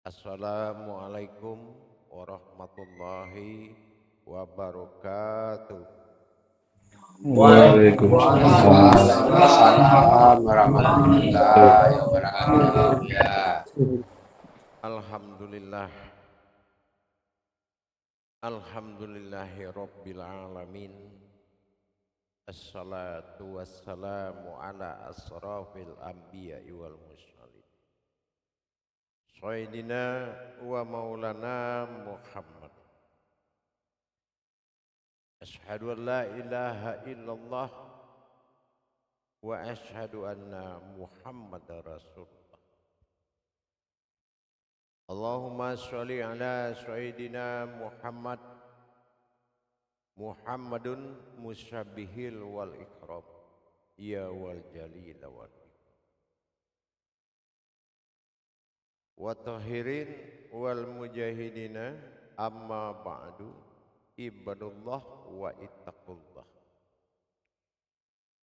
Assalamualaikum warahmatullahi wabarakatuh. Waalaikumsalam warahmatullahi wabarakatuh. Ya. Alhamdulillah, alhamdulillahi rabbil alamin. Assalatu wassalamu ala asrafil anbiya'i wal mursalin. Sayyidina wa maulana Muhammad. Ashhadu an la ilaha illallah wa ashhadu anna Muhammadar Rasulullah. Allahumma sholli ala sayyidina Muhammadun musyabihil wal ikram ya wal jalil wal ikram wa tahirin wal mujahidina amma ba'du ibadullah wa ittaqullah.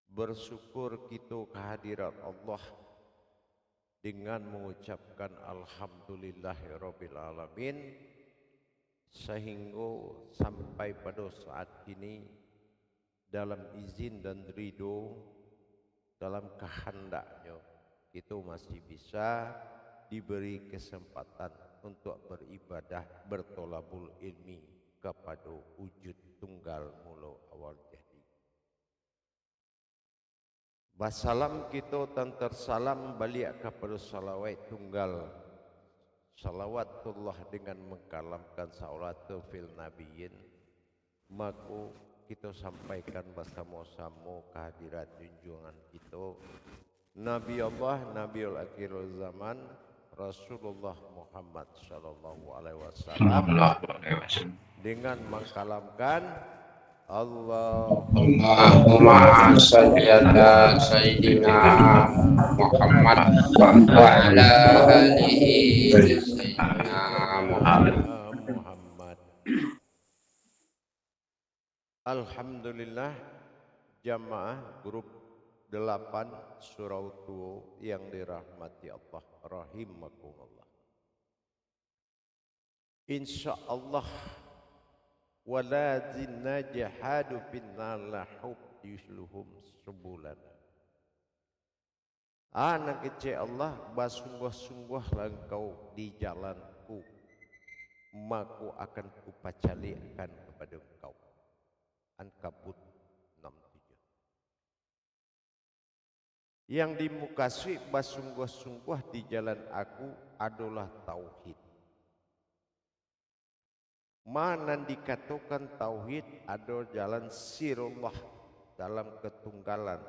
Bersyukur kita kehadirat Allah dengan mengucapkan alhamdulillahirabbil alamin sehingga sampai pada saat ini dalam izin dan ridho dalam kehendaknya kita masih bisa diberi kesempatan untuk beribadah bertolabul ilmi kepada wujud tunggal mula awal jadi. Basalam kita dan tersalam balik kepada salawat tunggal salawatullah dengan mengkalamkan salatul fil nabiyyin. Maka kita sampaikan bersama-sama kehadirat junjungan kita Nabi Allah, Nabiul Akhirul Zaman, Rasulullah Muhammad sallallahu alaihi wasallam dengan mengkalamkan Allahumma shalli ala sayyidina Muhammad wa ala alihi sayyidina Muhammad. Muhammad. Alhamdulillah jamaah grup 8 surau tuo yang dirahmati Allah rahimakumullah. Insyaallah waladzina jahadu finna lahub yusluhum subulan. Anak kecil Allah basungguh-sungguh langkau di jalanku, maka akan kupacalikan kepada engkau. Ankabut 67. Yang dimukasi basungguh-sungguh di jalan aku adalah tauhid. Mana dikatakan tauhid adalah jalan sirullah dalam ketunggalan.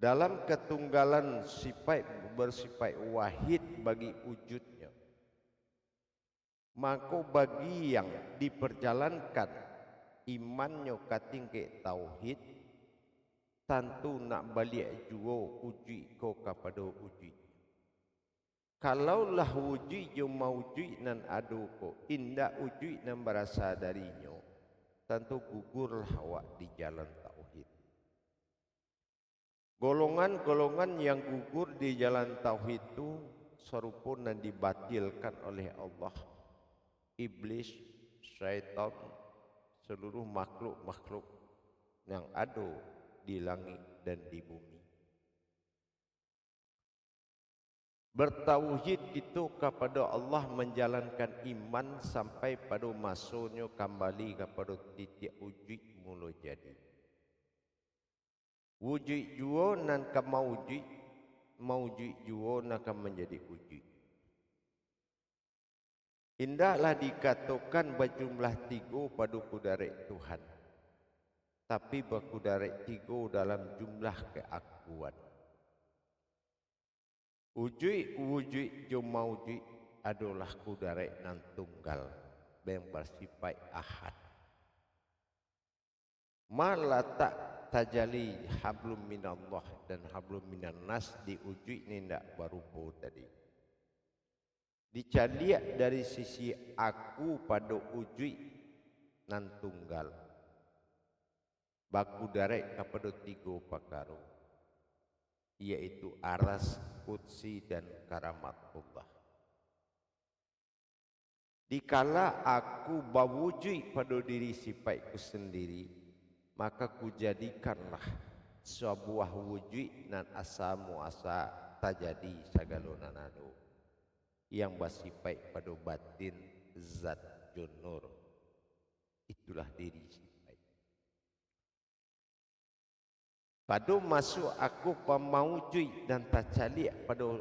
Dalam ketunggalan sifat bersifat wahid bagi wujudnya. Maka bagi yang diperjalankan imannya katinggi tauhid, tentu nak balik juga uji ko kepada uji. Kalaulah uji jo mauji nan adu ko indah uji nan berasa darinya, tentu gugurlah awak di jalan tauhid. Golongan-golongan yang gugur di jalan tauhid itu serupa dan dibatilkan oleh Allah. Iblis, syaitan, seluruh makhluk-makhluk yang ada di langit dan di bumi. Bertauhid itu kepada Allah menjalankan iman sampai pada masanya kembali kepada titik wujud mula jadi. Wujud jua nan ke maujud jua nak menjadi wujud. Indahlah dikatakan berjumlah 3 pada kudarat Tuhan. Tapi berkudarat 3 dalam jumlah keakuan. Wujud jo maujud adalah kudarat nan tunggal yang bersifat ahad. Malatak tajali hablum minallah dan hablum minan nas di wujud ni ndak berupa tadi. Dicaliak dari sisi aku pada wujud nan tunggal. Baku darek kepada 3 perkara. yaitu aras, kursi dan karamatullah. Dikala aku berwujud pada diri sifatku sendiri, maka kujadikanlah sebuah wujud nan asa muasa tajadi segala nanado yang bersifat pada batin zat junur. Itulah diri sifat. Pada masuk aku pemaujud dan tercalik pada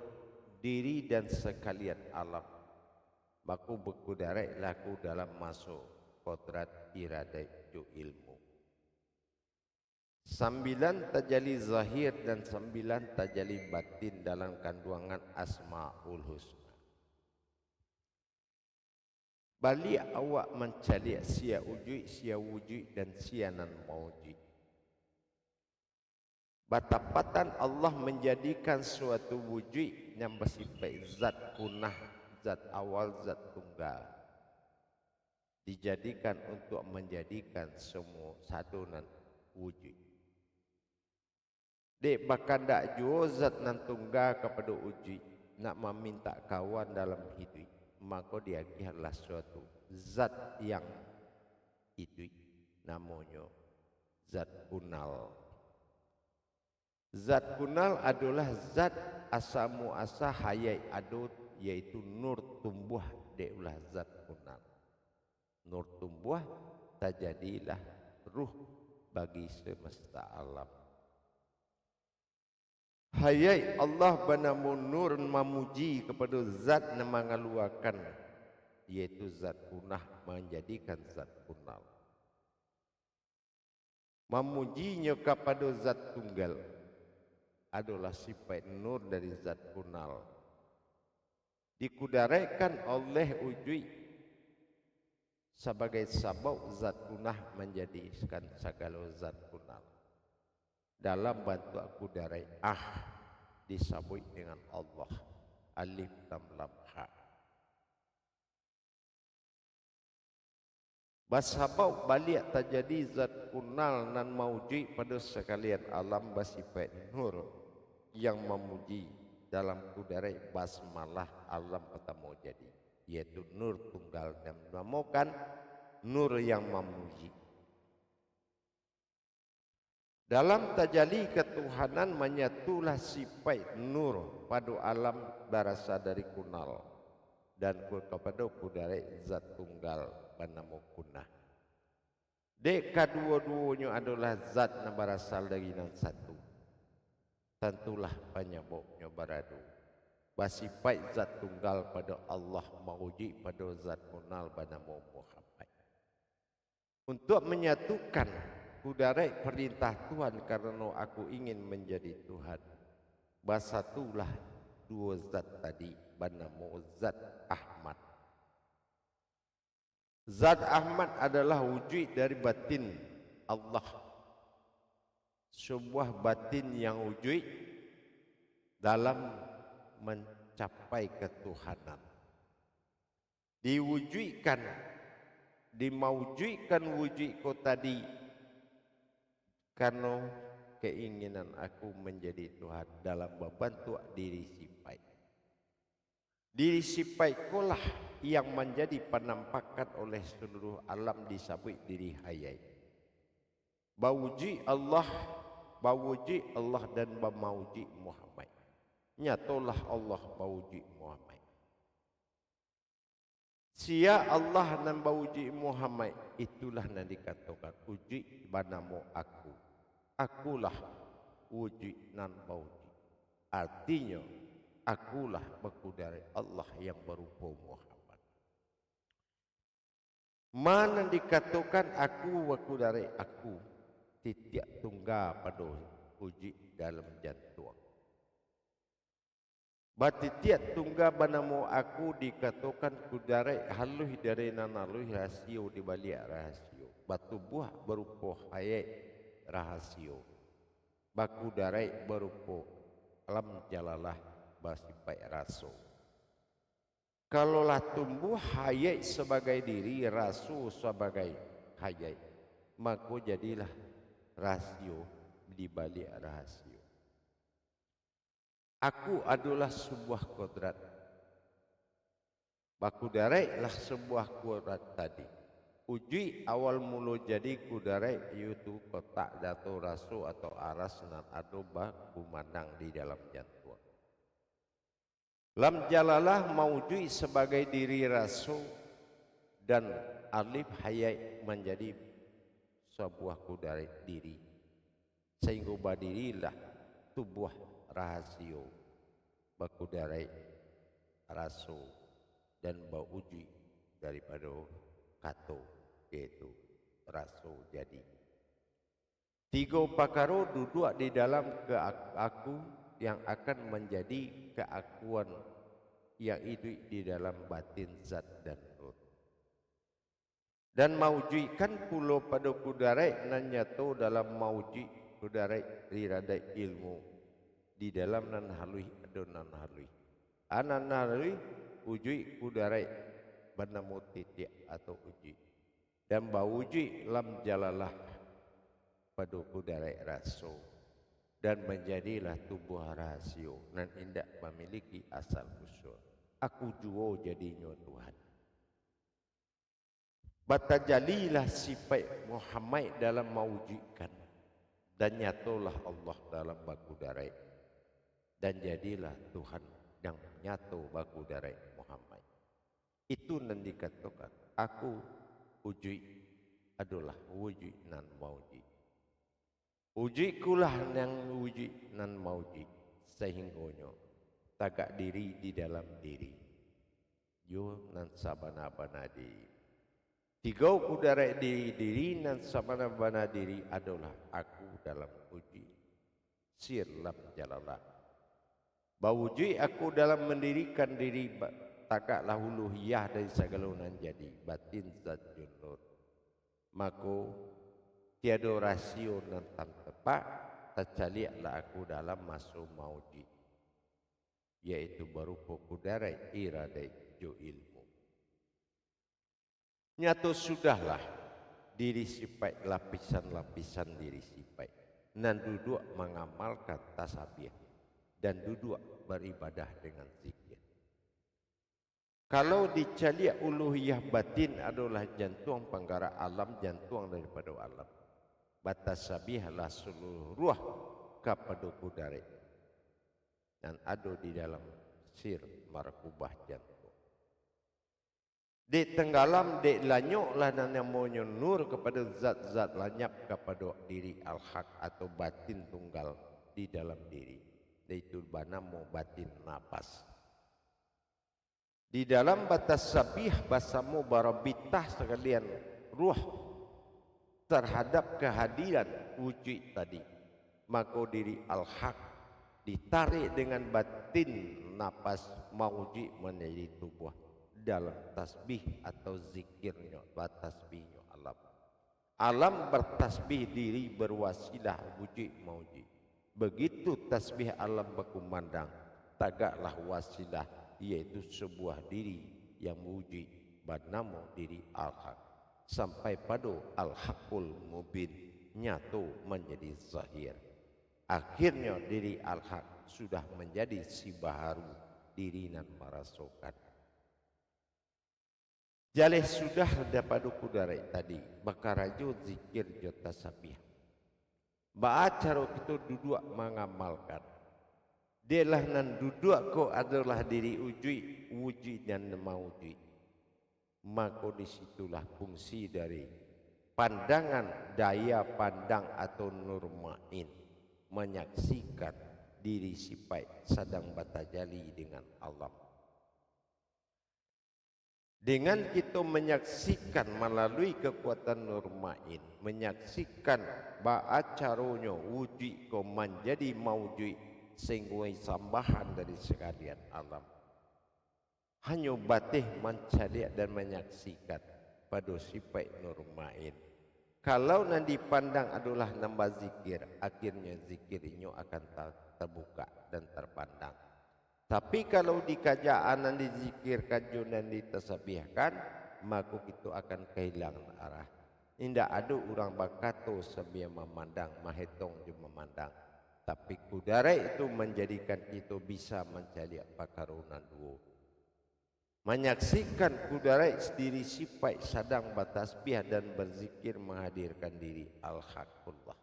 diri dan sekalian alam. Baku berkudarat laku dalam masuk kodrat iradat ju ilmu. 9 tajalli zahir dan 9 tajalli batin dalam kandungan Asmaul Husna. Balik awak mencari sia wujud dan sia nan mawujud. Batapatan Allah menjadikan suatu wujud yang bersifat zat punah, zat awal, zat tunggal. Dijadikan untuk menjadikan semua satu nan wujud. Dek bahkan tak jua zat nan tunggal kepada wujud nak meminta kawan dalam hidup, maka dia adalah suatu zat yang itu namanya zat kunal. Zat kunal adalah zat asa muasa hayat adut, yaitu nur tumbuh diulah zat kunal. Nur tumbuh terjadilah ruh bagi semesta alam. Hayat Allah banamu nur memuji kepada zat yang mengeluarkan, yaitu zat punah menjadikan zat kunal. Memujinya kepada zat tunggal adalah sifat nur dari zat kunal. Dikudaraikan oleh wujud sebagai sabab zat punah menjadikan segala zat kunal. Dalam bantu aku darai disebut dengan Allah, alif lam lam ha. Basabau balik terjadi zat kunal nan mawujud pada sekalian alam bersifat nur yang memuji dalam kudarai basmalah alam pertama jadi, yaitu nur tunggal dan dinamakan nur yang memuji. Dalam tajalli ketuhanan menyatulah sifat nur pada alam berasal dari kunal dan kepada kudarai zat tunggal bernama kunah. Dek kedua-duanya adalah zat yang berasal dari nan satu. Tentulah penyebabnya beradu. Bersifat zat tunggal pada Allah mawujud pada zat kunal bernama Muhammad. Untuk menyatukan kudarai perintah Tuhan karena aku ingin menjadi Tuhan. Bersatulah dua zat tadi bernama zat Ahmad. Zat Ahmad adalah wujud dari batin Allah. Sebuah batin yang wujud dalam mencapai ketuhanan. Diwujudkan, dimawujudkan wujud kau tadi karena keinginan aku menjadi Tuhan dalam membentuk diri sifat. Diri sifat itulah yang menjadi penampakan oleh seluruh alam disebut diri hayat. Bawujud Allah dan bawujud Muhammad. Nyatolah Allah bawujud Muhammad. Sia Allah dan bawujud Muhammad itulah yang dikatakan wujud bernama aku. Akulah wujud nan bawujud. Artinya akulah berkudari Allah yang berupa Muhammad. Mana dikatakan aku berkudari aku, titik tunggal pada wujud dalam jantung. Batitiat tunggal bernama aku dikatakan kudarai halus dari nanalus rahasio di balik rahasio. Batu buah berupa hayat rahasio. Baku darai berupa alam jalalah bersifat raso. Kalaulah tumbuh hayat sebagai diri, raso sebagai hayat, maka jadilah rasio di balik rahasio. Aku adalah sebuah kodrat. Bakudarai lah sebuah kodrat tadi. Uji awal mula jadi kudarai iaitu kotak jatuh rasu atau aras nan ado bumandang di dalam jantung. Lam jalalah maujui sebagai diri rasu dan alif hayai menjadi sebuah kudarai diri. Sehingga badirilah tubuh rahasio bakudarai rasu dan bauji daripada kato yaitu rasu jadi. Tiga perkara duduk di dalam aku yang akan menjadi keakuan yang hidup di dalam batin zat dan ruh. Dan maujikan pula pada kudarai nan nyata dalam mauji kudarai riradai ilmu di dalam nan halui ada nan halui. Anan halui uji kudarai bernama titik atau uji. Dan bauji lam jalalah pada kudarai rasu dan menjadilah tubuh rahasio nan indak memiliki asal usul. Aku jua jadinya Tuhan. Batajalilah sifat Muhammad dalam mewujudkan dan nyatalah Allah dalam bakudarai dan jadilah Tuhan yang nyata bakudarai Muhammad. Itu nan dikatakan aku wujud adalah wujud nan mawujud. Wujudkulah yang wujud nan mawujud sehingganya tagak diri di dalam diri. Yo nan sabana-bana diri. Tiga kudarai di diri nan sabana-bana diri adalah aku dalam wujud. Sir lam jalalah. Bawujud aku dalam mendirikan diri takaklah uluhiyah dari segala nan jadi batin zat junur. Maka tiada rasio nan tepat tercaliaklah aku dalam masuk maujud yaitu berupa kudarai iradai jo ilmu. Nyata sudahlah diri sifat lapisan-lapisan diri sifat nan duduk mengamalkan tasabih dan duduk beribadah dengan zikir. Kalau dicaliak uluhiyah batin adalah jantung penggerak alam, jantung daripada alam. Batas sabihlah seluruh ruh kepada kudarai dan ada di dalam sir markubah jantung. Dek tenggalam, dek lanyoklah dan yang maunya nur kepada zat-zat lanyap kepada diri al-haq atau batin tunggal di dalam diri. Itu banamu batin nafas. Di dalam batas sabih basamu barabitah sekalian ruh terhadap kehadiran wujud tadi. Maka diri al-haq ditarik dengan batin nafas mawujud menjadi tubuh dalam tasbih atau zikirnya tasbihnya alam. Alam bertasbih diri berwasilah wujud mawujud. Begitu tasbih alam berkumandang, tagaklah wasilah yaitu sebuah diri yang wujud bernama diri al-haq sampai pada al-haqul mubin nyata menjadi zahir. Akhirnya diri al-haq sudah menjadi si baharu diri nan merasukan. Jalih sudah daripada kudarai tadi bakarajo zikir jo tasabih. Ba'acara kita duduk mengamalkan. Dialah nan duduk ko adalah diri wujud dan mawujud. Maka disitulah fungsi dari pandangan daya pandang atau nurmain menyaksikan diri sifat sedang batajali dengan alam. Dengan kita menyaksikan melalui kekuatan nurmain, menyaksikan ba'acaronya wujud ko menjadi mawujud sehingga sambahan dari sekalian alam. Hanya batih mencaliak dan menyaksikan pada sifat nurmain. Kalau nan dipandang adalah nambah zikir, akhirnya zikirnya akan terbuka dan terpandang. Tapi kalau dikajaan dan dizikir kajian dan ditasabihkan, maka kita akan kehilangan arah. Tidak ada orang berkata sambil memandang, mahitong juga memandang. Tapi kudarai itu menjadikan kita bisa mencari pakarunan dua. Menyaksikan kudarai sendiri sipai sadang bertasbih dan berzikir menghadirkan diri al-haqullah.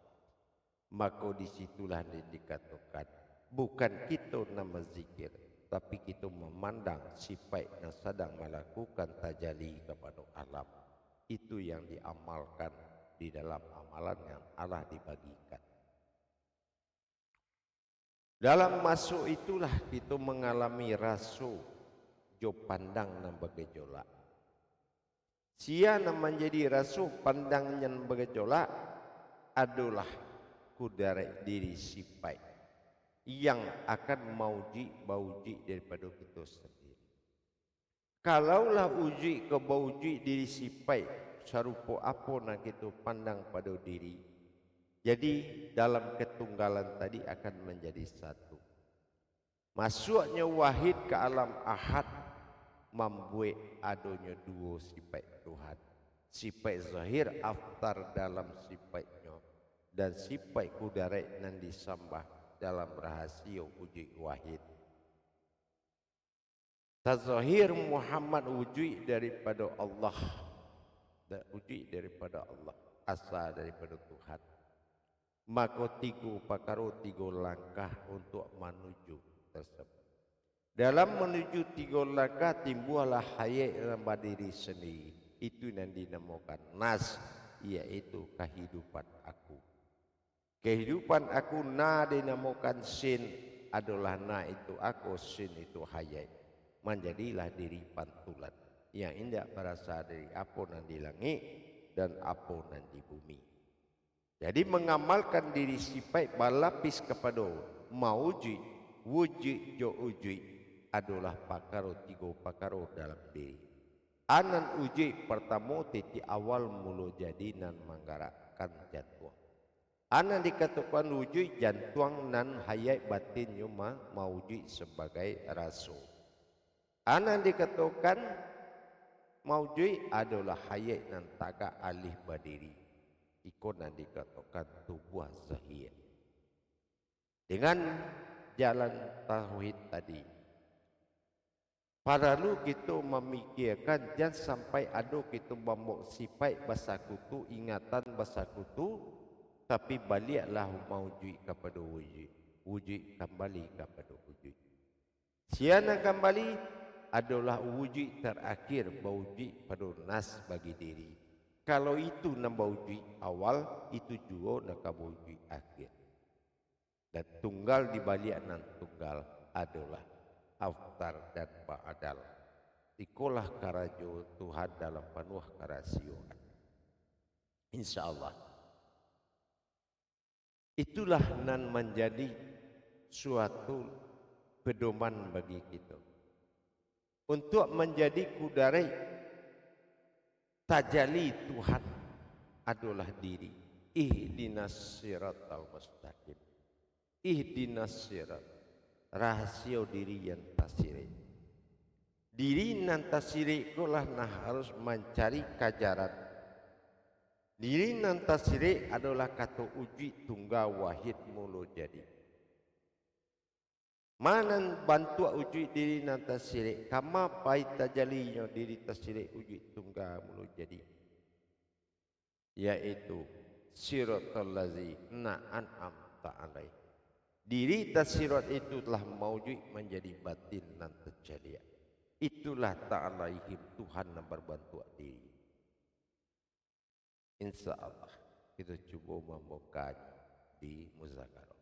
Maka disitulah dikatakan bukan kita nama zikir, tapi kita memandang sipai yang sedang melakukan tajali kepada alam. Itu yang diamalkan di dalam amalan yang Allah dibagikan. Dalam masuk itulah kita mengalami rasa jo pandang nan bergejolak. Sia nan menjadi rasa pandang yang bergejolak adalah kudarai diri sipai yang akan bauji daripada kita sendiri. Kalaulah uji ke bauji diri sipai sarupa apa nak kita pandang pada diri, jadi dalam ketunggalan tadi akan menjadi satu. Masuknya wahid ke alam ahad membuat adanya dua sifat Tuhan. Sifat zahir aftar dalam sifatnya dan sifat kudarai nan disambah dalam rahasia wujud wahid. Tazahir Muhammad wujud daripada Allah, dan wujud daripada Allah, asal daripada Tuhan. Maka tiga langkah untuk menuju tersebut. Dalam menuju tiga langkah timbullah hayat dalam diri sendiri. Itu yang dinamakan nas, yaitu kehidupan aku. Kehidupan aku na dinamakan sin, adalah na itu aku, sin itu hayat. Menjadilah diri pantulan yang indah berasal dari apa yang di langit dan apa yang di bumi. Jadi mengamalkan diri sifat berlapis kepada mawujud, wujud jo wujud adalah tiga pakaro dalam diri. Anan uji pertama titik awal mulu jadi nan menggerakkan jantung. Anan dikatakan wujud jantung nan hayat batin nyuma mawujud sebagai rasul. Anan dikatakan mawujud adalah hayat nan taga alih berdiri. Ikut nan dikatakan tubuh zahir. Dengan jalan tauhid tadi, perlu kita memikirkan jangan sampai ada kita bambuk sifat bahasa kutu, ingatan bahasa kutu, tapi baliklah mawujud kepada wujud. Wujud kembali kepada wujud. Siana kembali adalah wujud terakhir, wujud pada nas bagi diri. Kalau itu nambah wujud awal, itu juga nak wujud akhir. Dan tunggal di balik nan tunggal adalah aftar dan ba'adal. Ikulah karajo Tuhan dalam penuh kerahasiaan. InsyaAllah. Itulah nan menjadi suatu pedoman bagi kita. Untuk menjadi kudarai tajali Tuhan adalah diri. Ihdinas siratal mustaqim. Ihdinas sirat. Rahasia diri yang tasiri. Diri yang tasiri itulah harus mencari kajaran. Diri yang tasiri adalah kata uji tunggal wahid mulu jadi. Mana bantu uji diri yang tasiri? Kama pai tajalinya diri tasiri uji tunggal mulu jadi. Yaitu siratal lazi na'an'amta alaih. Diri tasirat itu telah mawujud menjadi batin dan terjadi. Itulah ta'alaihim Tuhan yang berbantu diri. InsyaAllah kita cuba membuka di muzakarah.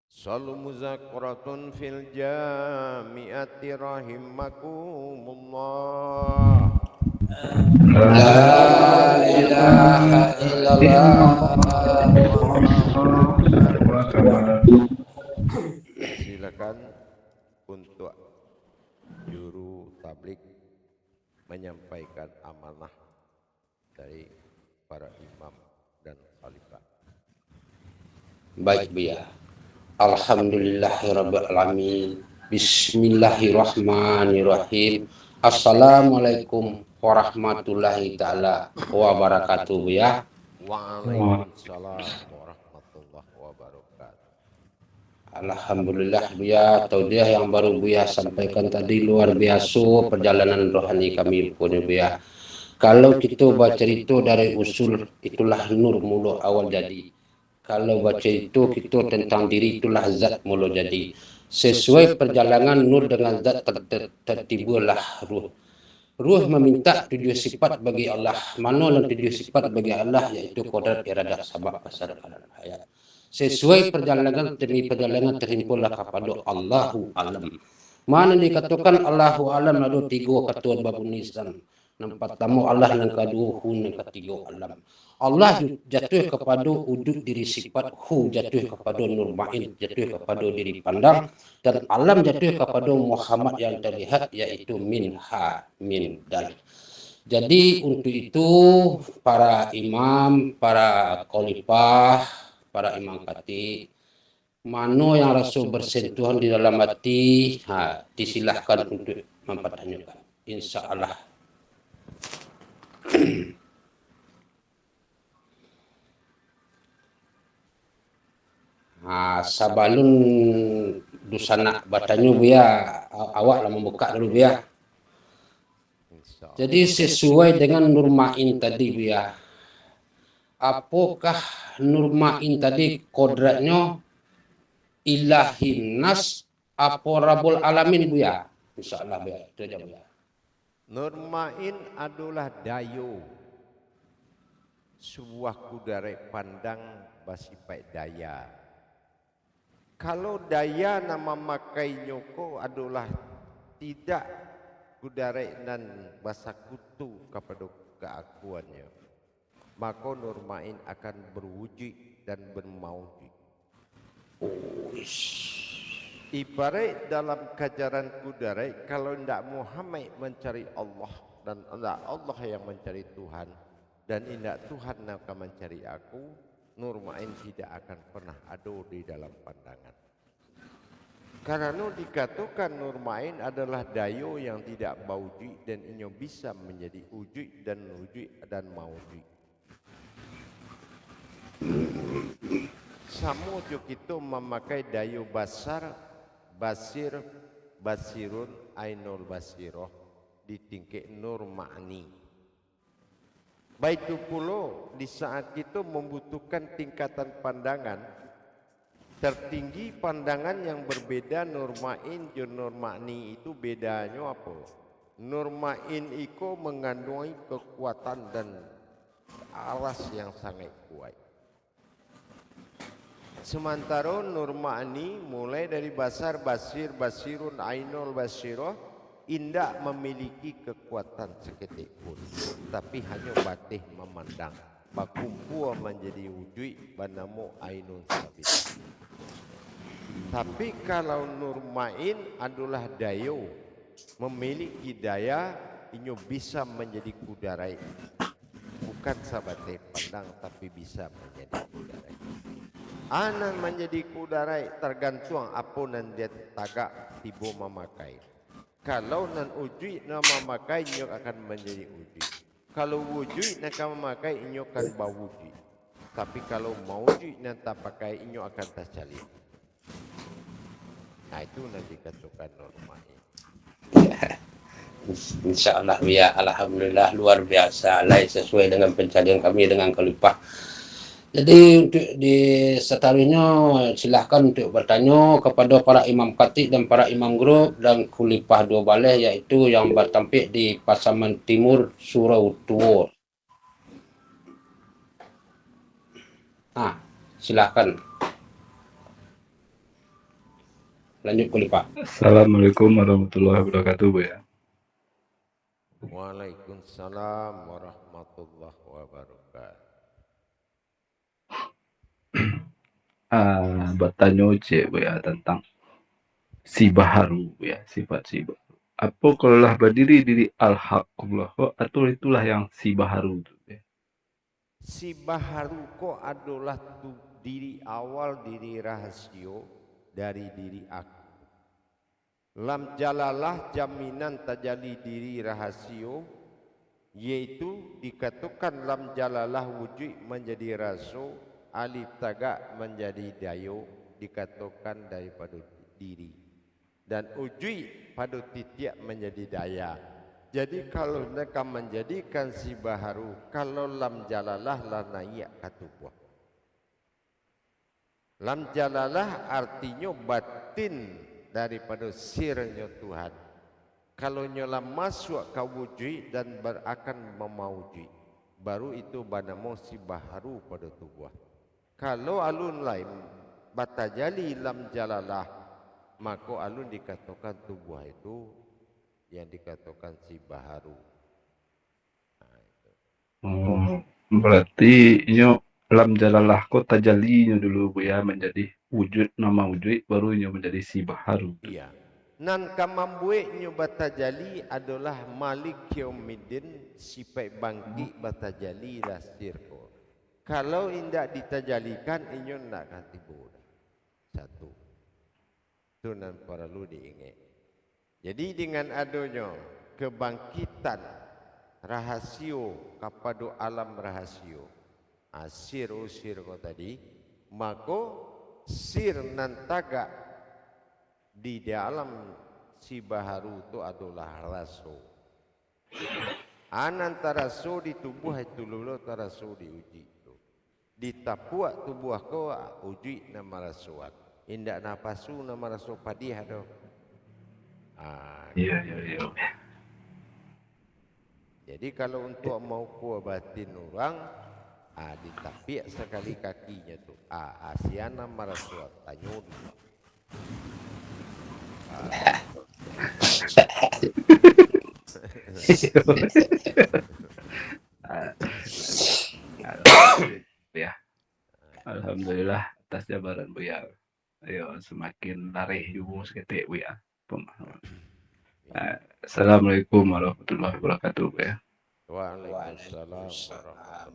Salu muzakaratun fil jami'ati rahimakumullah. La ilaha illallah. Silakan untuk juru tablik menyampaikan amanah dari para imam dan khalifah. Baik Buya. Alhamdulillahirabbil alamin. Bismillahirrahmanirrahim. Assalamualaikum warahmatullahi taala wabarakatuh Buya. Waalaikumsalam warahmatullahi Alhamdulillah Buya, tausiah yang baru Buya sampaikan tadi luar biasa perjalanan rohani kami punya Buya. Kalau kita baca itu dari usul, itulah nur mula awal jadi. Kalau baca itu kita tentang diri, itulah zat mula jadi. Sesuai perjalanan nur dengan zat tertibalah ruh. Ruh meminta tujuh sifat bagi Allah. Mana yang tujuh sifat bagi Allah, yaitu kodrat, iradah, sabab, basar, alam, hayat. Sesuai perjalanan demi perjalanan terhimpunlah kepada Allahu alam. Mana dikatakan Allahu alam ada tiga ketua babun Islam. Nampak tamu Allah yang kedua, hu yang ketiga alam. Allah jatuh kepada wujud diri sifat, hu jatuh kepada nur ma'in, jatuh kepada diri pandang, dan alam jatuh kepada Muhammad yang terlihat, yaitu min ha min dal. Jadi untuk itu para imam, para khalifah, para imam khatib, mana yang rasa bersentuhan di dalam hati, disilahkan untuk mempertanyakan. Insya Allah. Sabalun dusana batanya Buya, awak lah membuka dulu Buya. Jadi sesuai dengan nur ma'in tadi Buya, apakah nur ma'in tadi kodratnya ilahi nas apa rabul alamin Buya? Insya Allah Buya, itu aja Buya. Nur ma'in adalah dayo, sebuah kudarai pandang basifat daya. Kalau daya nama makai nyoko adalah tidak kudarai dan bahasa kutu kepada keakuannya, maka nur ma'in akan berwujud dan bermaujud. Ibarat dalam kajaran kudarai, kalau tidak Muhammad mencari Allah dan tidak Allah yang mencari Tuhan, dan tidak Tuhan yang akan mencari aku, nur ma'in tidak akan pernah ada di dalam pandangan. Karena dikatakan nur ma'in adalah dayo yang tidak maujud dan inyo bisa menjadi wujud dan maujud. Sama juga kita memakai dayo basar, basir, basirun, ainul basiroh di tingkat nur ma'ni. Baik itu pula di saat kita membutuhkan tingkatan pandangan tertinggi, pandangan yang berbeda nur ma'in dan nur ma'ni itu bedanya apa? Nur ma'in itu mengandungi kekuatan dan aras yang sangat kuat. Sementara nur ma'ni mulai dari basar, basir, basirun, ainul basiroh indak memiliki kekuatan seketik pun, tapi hanya batih memandang, bakumpu menjadi wujud banamu ainun sabit. Tapi kalau nur ma'in adalah dayo, memiliki daya, inyo bisa menjadi kudarai, bukan sabatih pandang tapi bisa menjadi kudarai. Anan menjadi kudarai tergantung apa nan dia tagak tiba memakai. Kalau nan wujud nak memakai, inyo akan menjadi wujud. Kalau wujud nak memakai, inyo akan bawujud. Tapi kalau mawujud nan tak pakai, inyo akan tercalip. Nah itu nanti katakan normal. Insya Allah Buya, alhamdulillah luar biasa, sesuai dengan pencarian kami dengan khalifah. Jadi untuk di setelahnya silahkan untuk bertanya kepada para imam khatib dan para imam grup dan khalifah dua balai, yaitu yang bertampik di Pasaman Timur Surau Tua. Silahkan. Lanjut khalifah. Assalamualaikum warahmatullahi wabarakatuh Buya. Waalaikumsalam warahmatullahi wabarakatuh. Bertanya Buya tentang si baharu ya, sifat si baharu. Apa kalau lah berdiri diri al-haqullah atau itulah yang si baharu itu ya? Si baharu ko adalah diri awal, diri rahasio dari diri aku. Lam jalalah jaminan tajali diri rahasio, yaitu dikatakan lam jalalah wujud menjadi raso, alif tagak menjadi dayo, dikatakan daripada diri. Dan ujui pada titik menjadi daya. Jadi kalau mereka menjadikan si baharu, kalau lam jalalah la naik katubuh. Lam jalalah artinya batin daripada sirnya Tuhan. Kalau nyola masuk ke wujud dan akan memauji, baru itu banamo si baharu pada tubuh. Kalau alun lain batajali lam jalalah, maka alun dikatakan tubuh itu yang dikatakan si baharu. Oh, berarti inyo lam jalalah ko tajalinya dulu Buya menjadi wujud, nama wujud, baru inyo menjadi si baharu. Iya. Nan kamambueknya batajali adalah Malik Yaumiddin, sifat bangkit batajali lasirko. Kalau indak ditajalikan, inyo nak katibu. Satu. Itu nan perlu diingat. Jadi dengan adanya kebangkitan rahasio kepada alam rahasio, sir ko tadi, maka sir nan tagak di dalam si baharu itu adalah raso. Antara raso di tubuh itu lulu taraso diuji itu. Ditapuak tubuh kau uji nama rasuat. Indak napasu nama raso padih ada. Iya. Jadi kalau untuk mau kuat batin orang, ditapiak sekali kakinya tu. Asiana marasuat tanyun. Ya, alhamdulillah atas jabaran Buya. Ayo semakin larih juga seketik Buya. Pemahaman. Assalamualaikum warahmatullahi wabarakatuh Buya. Waalaikumsalam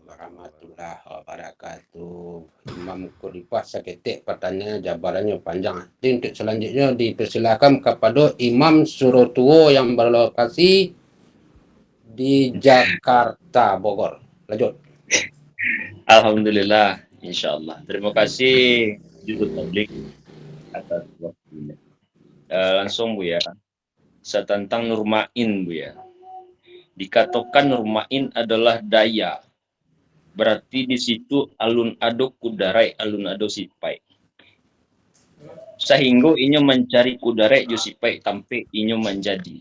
warahmatullahi wabarakatuh. Imam Khulifah seketik pertanyaan jabarannya panjang. Jadi untuk selanjutnya dipersilakan kepada Imam Surotuo yang berlokasi di Jakarta, Bogor. Lanjut. Alhamdulillah, insyaallah. Terima kasih juru tablik atas waktunya. Langsung Bu ya, tentang nurmain Bu ya. Dikatakan nurmain adalah daya. Berarti di situ alun ado kudarai, alun ado sipai. Sehingga inyo mencari kudarai jo sipai sampai inyo menjadi.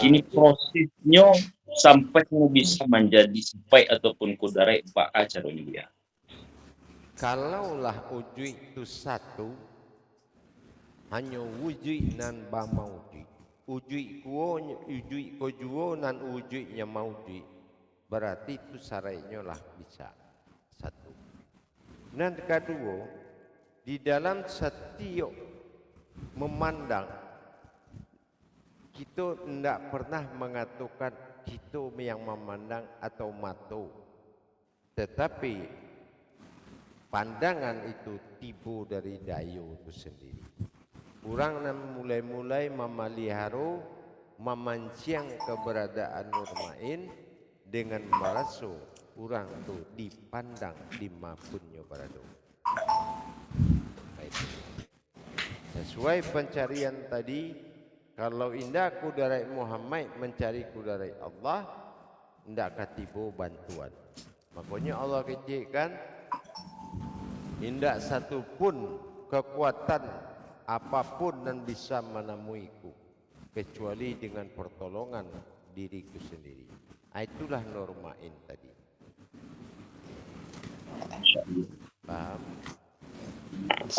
Kini prosesnya sampai bisa menjadi sipai ataupun kudarai ba'a caranya dia. Kalaulah ujui itu satu, hanya wujud nan ba maudi. Ujui ko juo nan wujudnya maudi. Berarti itu sarainya lah bisa satu. Dan kedua, di dalam setiap memandang, kita tidak pernah mengatakan kita yang memandang atau mata. Tetapi pandangan itu tiba dari dayo itu sendiri. Orang yang mulai-mulai memelihara, memancing keberadaan nurmain dengan merasa orang itu dipandang dimapunnya berada. Sesuai pencarian tadi, kalau indah kudarai Muhammad mencari kudarai Allah, indah katibu bantuan. Makanya Allah kecilkan, indah satu pun kekuatan apapun dan bisa menemuiku kecuali dengan pertolongan diriku sendiri. Itulah nurmain tadi. Paham?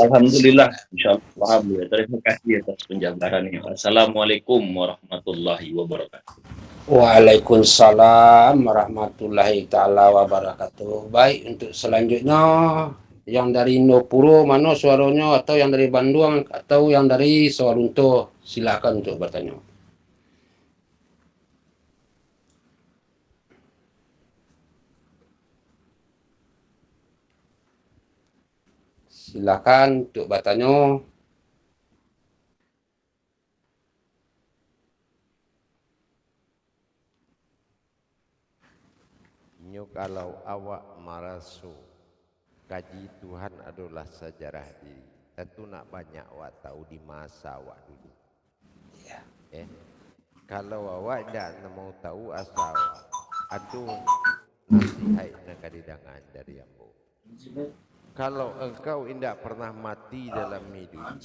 Alhamdulillah, insyaallah paham ya. Terima kasih atas penjabarannya. Assalamualaikum warahmatullahi wabarakatuh. Waalaikumsalam warahmatullahi taala wabarakatuh. Baik, untuk selanjutnya yang dari Indopuro mana suaranya, atau yang dari Bandung, atau yang dari Sawalunto, silakan untuk bertanya. Silakan untuk bertanya. Nyo kalau awak marasu kaji Tuhan adalah sejarah diri. tentu nak banyak awak tahu di masa awak dulu. Ya. Kalau awak tidak mau tahu asal aduh nasihat nak kadidangan dari ambo. Kalau engkau tidak pernah mati dalam hidup,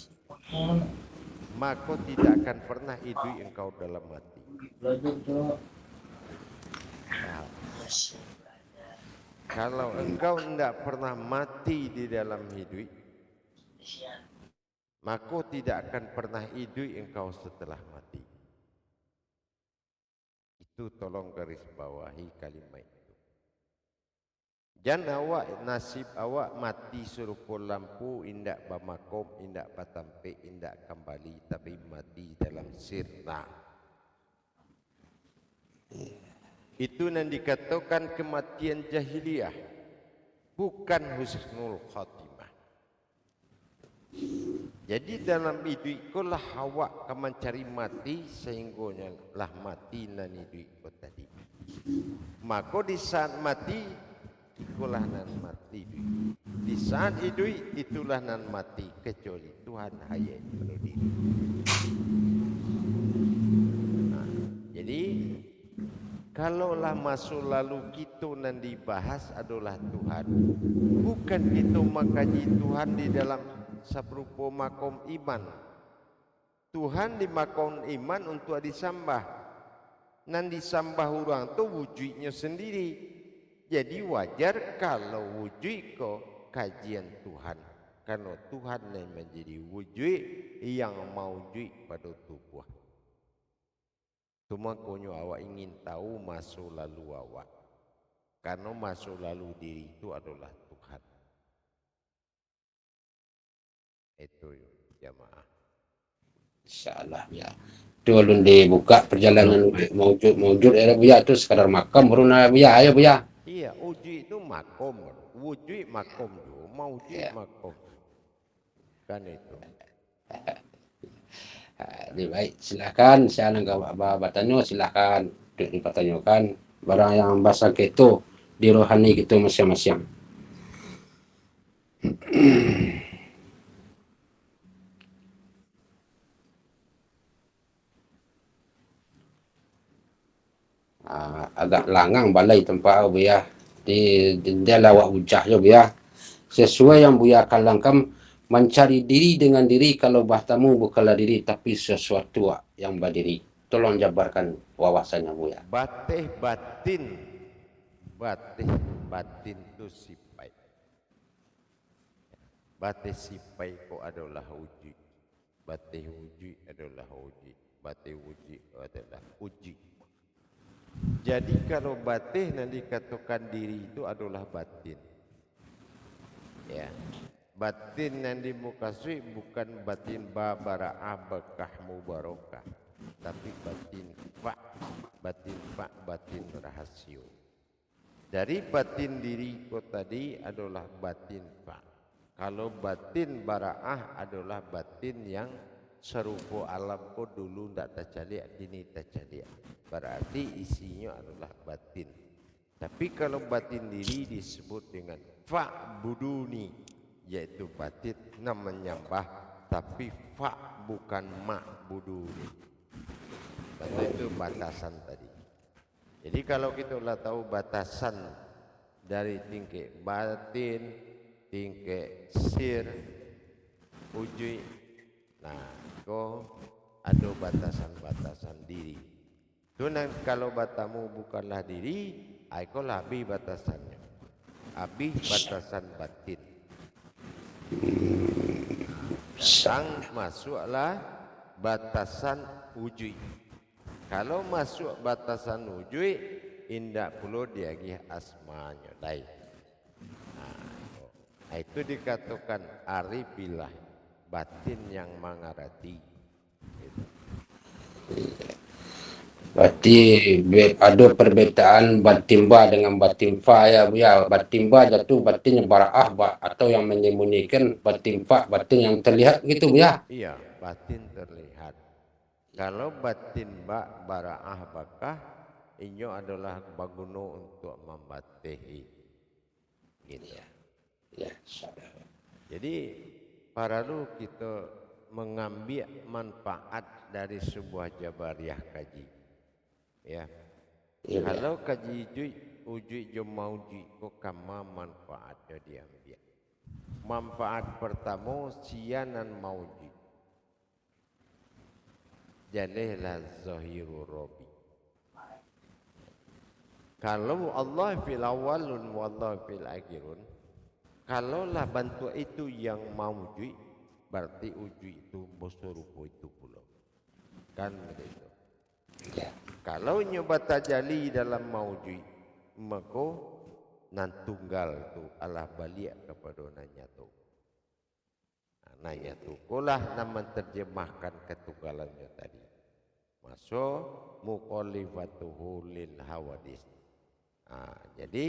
maka tidak akan pernah hidup engkau dalam mati. Nah, kalau engkau tidak pernah mati di dalam hidup, maka tidak akan pernah hidup engkau setelah mati. Itu tolong garis bawahi kalimat itu. Jangan awak nasib awak mati serupa lampu, indak bamakom, indak batampe, indak kembali, tapi mati dalam sirna. Itu yang dikatakan kematian jahiliyah, bukan husnul khatimah. Jadi dalam hidup kau lah awak akan mencari mati sehingga lah mati nan hidup kau tadi. Maka di saat mati itulah nan mati. Di saat hidup itulah nan mati, kecuali Tuhan hayat pada diri. Nah, jadi kalaulah masa lalu kita nan dibahas adalah Tuhan, bukan kita mengkaji Tuhan di dalam seberupa makom iman. Tuhan di makom iman untuk disambah. Nan disambah orang tu wujudnya sendiri. Jadi wajar kalau wujud ko kajian Tuhan. Karena Tuhan yang menjadi wujud yang mewujud pada tubuh. Cuma konyo awak ingin tahu masa lalu awak. Karena masa lalu diri itu adalah Tuhan. Itu jamaah. Insyaallah ya. Itu alun dibuka perjalanan mewujud era Buya itu sekadar makam baru na Buya ya Buya. Iya, wujud itu makom, wujud makom tu, mewujud Ya. makom. Kan itu. Lebih baik silakan saya nggak bertanya silakan dipertanyakan barang yang bahasa itu di rohani gitu masing-masing. Agak langang balai tempat Buya di dia lawak ujah ya Buya. Sesuai yang Buya kalangkan mencari diri dengan diri kalau bahtamu bukanlah diri tapi sesuatu yang berdiri. Tolong jabarkan wawasannya Buya. Batih batin, batih batin itu sipai. Batih sipai ko adalah wujud. Batih wujud adalah wujud. Batih wujud adalah wujud. Jadi kalau batih yang dikatakan diri itu adalah batin. Ya. Batin yang dimukasui bukan batin bara'ah bekah mubarakah, tapi batin fa', batin rahasio. Dari batin diri kau tadi adalah batin fa'. Kalau batin bara'ah adalah batin yang serupa alam kau dulu tidak tercaliak, kini tercaliak. Berarti isinya adalah batin. Tapi kalau batin diri disebut dengan fa'buduni, yaitu batin nam menyembah, tapi fa' bukan ma'buduni. Karena itu batasan tadi. Jadi kalau kita lah tahu batasan dari tingkah batin, tingkah sir, wujud, nah kau ada batasan-batasan diri. Tunan kalau batamu bukanlah diri, kau lah habis batasannya. Habis batasan batin. Sang masuklah batasan wujud. Kalau masuk batasan wujud, indak perlu diagih asmanya lain. Nah, itu dikatakan arifilah batin yang mengarati. Gitu. Berarti ada perbedaan batin ba dengan batin fa ya Buya. Batin ba jatuh batin yang bara'ah atau yang menyembunyikan, batin fa batin yang terlihat gitu Buya. Iya, batin terlihat. Kalau batin bara'ah bakah, ini adalah baguno untuk membatihi. Gitu. Ya. Jadi Paralu kita mengambil manfaat dari sebuah jabariah kaji. Ya. Ya, Buya. Kalau kaji uji jo mauji ko kama manfaatnya diambil. Manfaat pertama sianan mauji. Jalehlah zahiru robi. Kalau Allah fil awalun wallahu fil akhirun, kalaulah bantu itu yang mauji, berarti uji itu bosorupo itu pula. Kan begitu. Ya. Kalau nyoba tajali dalam mauji, maka nan tunggal tu Allah balik kepada nanya tu. Nanya tu, kolah nama terjemahkan ketunggalannya tadi. Masuk mukhalifatuhu lil hawadis. Jadi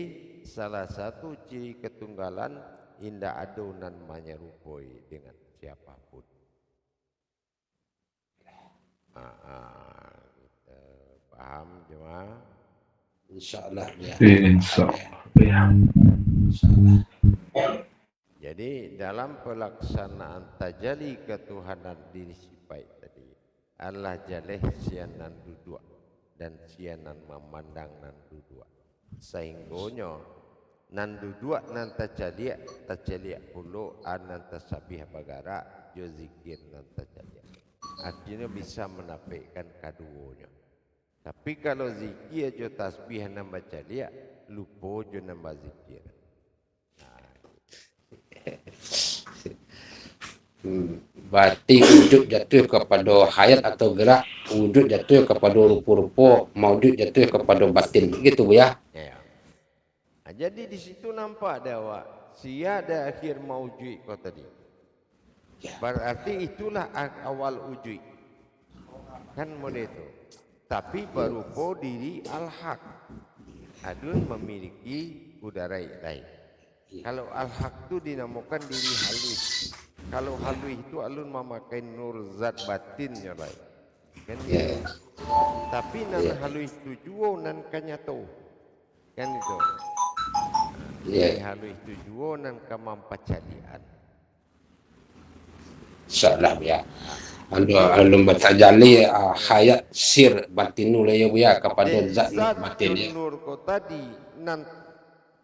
salah satu ciri ketunggalan indah adonan menyerupoi dengan siapapun. Kita paham jemaah? InsyaAllah ya. Insyaallah. Ya. InsyaAllah. Jadi dalam pelaksanaan tajali ketuhanan diri sifat tadi, Allah jaleh sianan duduk dan sianan memandang nan duduk. Sehinggonya nan duduk nan tajaliak puluh nan tasabih bagara jo zikir nan tajaliak. Artinya bisa menafikan keduanya. Tapi kalau zikir jo tasbih nan bacaliak, lupa jo nan zikir. Berarti wujud jatuh kepada hayat atau gerak, wujud jatuh kepada rupa-rupa, maujud jatuh kepada batin. Begitu Buya. Ya. Jadi di situ nampak dah awak, siada akhir maujud kau tadi. Berarti itulah awal wujud. Kan model itu. Tapi berupa diri al-haq. Adun memiliki udara lain. Kalau al-haq itu dinamakan diri halus. Kalau halus itu alun memakai nur zat batinnya lain. Kan gitu. Tapi nan halus itu juga nan kanyato. Kan itu. Halus itu juga nan kemampacalian. InsyaAllah Buya. Alum bertajali hayat sir batinu lah ya Buya kepada zat batin ya. Nur ko tadi nan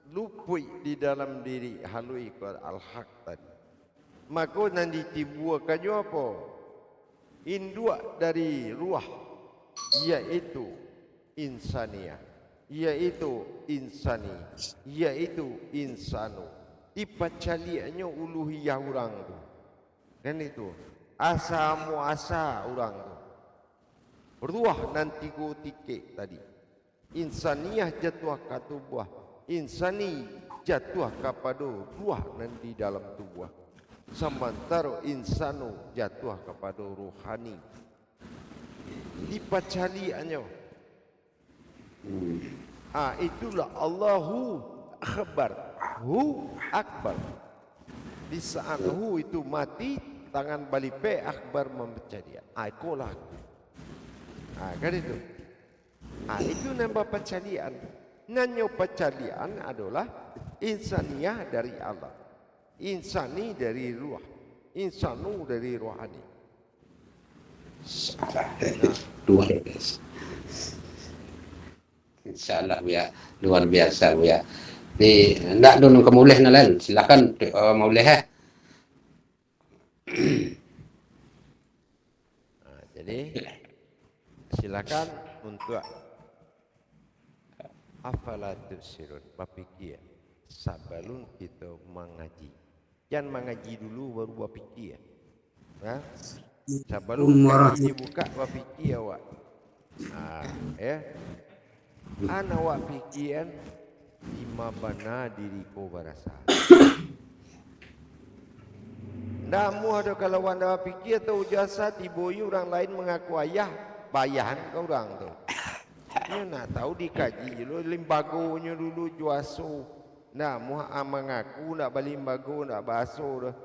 lupui di dalam diri halui ko al-haq tadi. Maka nan ditibuakannya apa? Induk dari ruah, yaitu insaniah, yaitu insani, yaitu insanu. Dipacaliannya uluhiyah orang tu. Kan itu. Asa muasa orang tu. Ruah nanti go tikek tadi. Insaniah jatuh ke tubuh. Insani jatuh kepada ruah nan di dalam tubuh. Sementara insanu jatuh kepada rohani. Dipacaliannya. Itulah Allahu Akbar. Hu Akbar. Di saat hu itu mati, tangan balipe akbar membaca dia. Ikolah. Kan itu. Itu nama pacalian. Nanya pacalian adalah insaniah dari Allah. Insani dari ruh, insanu dari rohani. Luar biasa. InsyaAllah Buya, luar biasa Buya. Ni nak dulu kemulih nalan, silakan maulih Jadi silakan untuk afala tufsirun, berfikir sebelum kita mengaji. Jangan mengaji dulu baru berfikir. Ya. Sebelum mengaji buka berfikir awak. Ya. Ana awak fikiran lima bana diriku berasa. Namu ada kalau anda fikir tahu jasa tiboyu orang lain mengaku ayah bayahan ke orang tu. Dia nak tahu dikaji dulu limbagonya dulu juaso. Nah, muha mengaku nak balik limbago nak baso dah.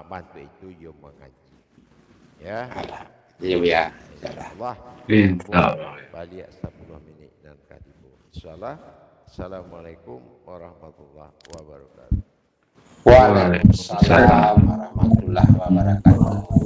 Bantu itu dia mengaji. Ya. Ya Buya. InsyaAllah. Insyaallah. Balik 10 minit dan kadibu. InsyaAllah. Assalamualaikum warahmatullahi wabarakatuh. Waalaikumsalam warahmatullahi wabarakatuh.